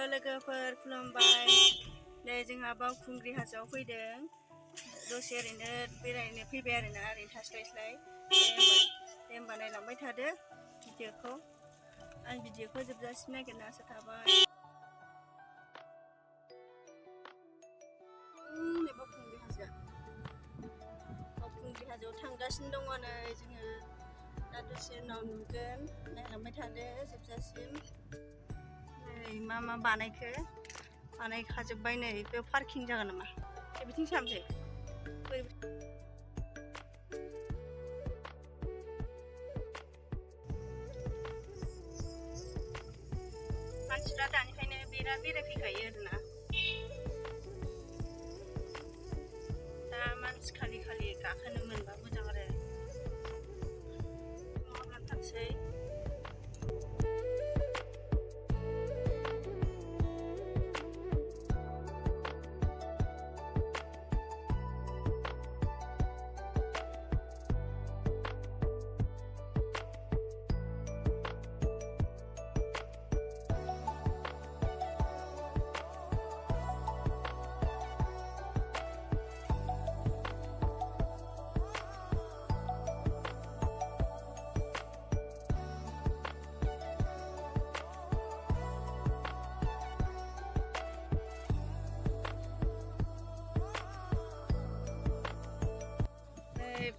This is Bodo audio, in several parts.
लोगोफोर खुलुमबाय। नै जोंहा बावखुंग्रि हाजोआव फैदों। दसे ओरैनो बेरायनो फैबाय आरोना, ओरैनो थास्लायस्लाय। दे होमबा नायलांबाय थादो भिडिअखौ। आं भिडिअखौ जोबजासिम नागिरना आसा थाबाय। बावखुंग्रि हाजोआव थांगासिनो दङ नै जोङो। दा दसे उनाव नुगोन, नायलांबाय थादो जोबजासिम। नै मा बानायखाजोब्बाय। नै बे पार्किं जागोन नामा? बिथिं सामसै मानसिफ्रा दानिफ्रायनो बिराद बेरायफैखायो आरोना। दा मानसि खालि गाखोनो मोनबा मोजां आरो। नङाब्ला थांसै।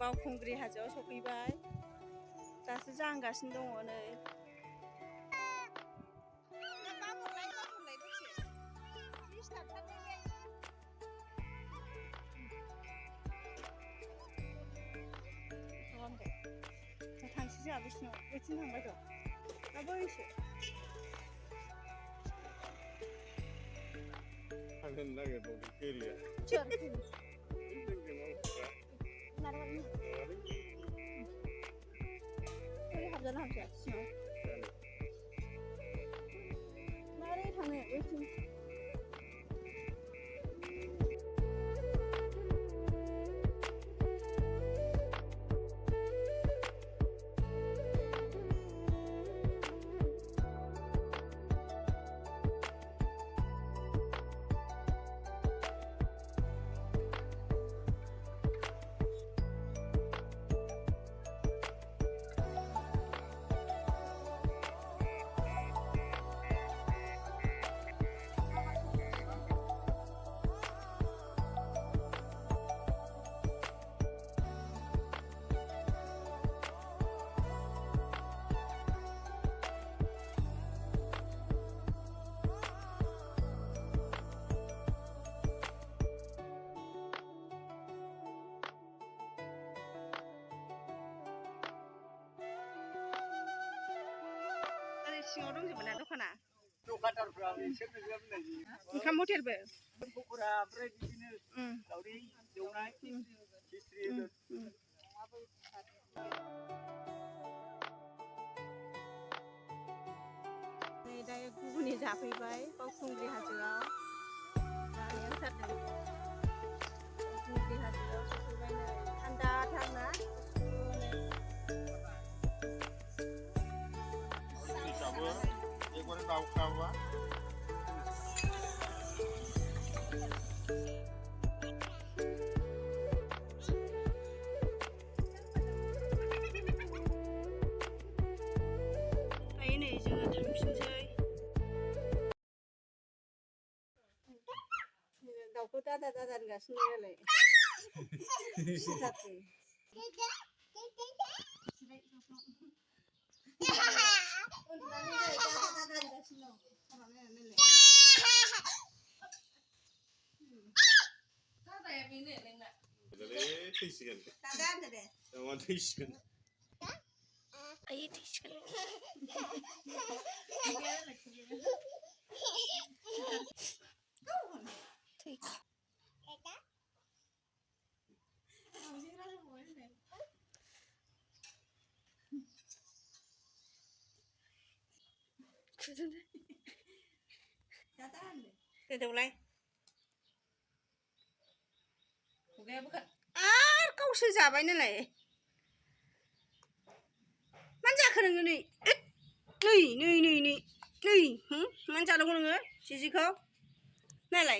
बावखुंग्रि हाजोआव सफैबाय। दासो जाहांगासिनो दङ नै। थांसै जोंहा बैथिं थांबाय र'। ना बैसो थांनो नागिरबावो फेरिया। हाबजानो सिङाव मारै थांनो बैथिं? सिङाव दंजोबो ना दखाना? दखानदारफ्रा बिसोरनो जोबनाय ओंखाम हटेलबो पक'रा ओमफ्राय बिदिनो दावदै एवनाय खिस्रि नै दा गुगुनि जाफैबाय बावखुंग्रि हाजोआव। जानायानो जादों बावखुंग्रि हाजोआव सफैबाय। नै थान्दाथारना एकबारे दावखाबा नै जोङो थांफिनसै। दाउखौ दादा होनगासिनो नालाय। थैसिगोन थैसिगोन आयै थैसिगोन। गोदौलाय आरो गावसो जाबाय नालाय। मानो जाखो नोङो? नै नै नै नै नै नै मानो जानांगौ नोङो जिजिखौ नायलाय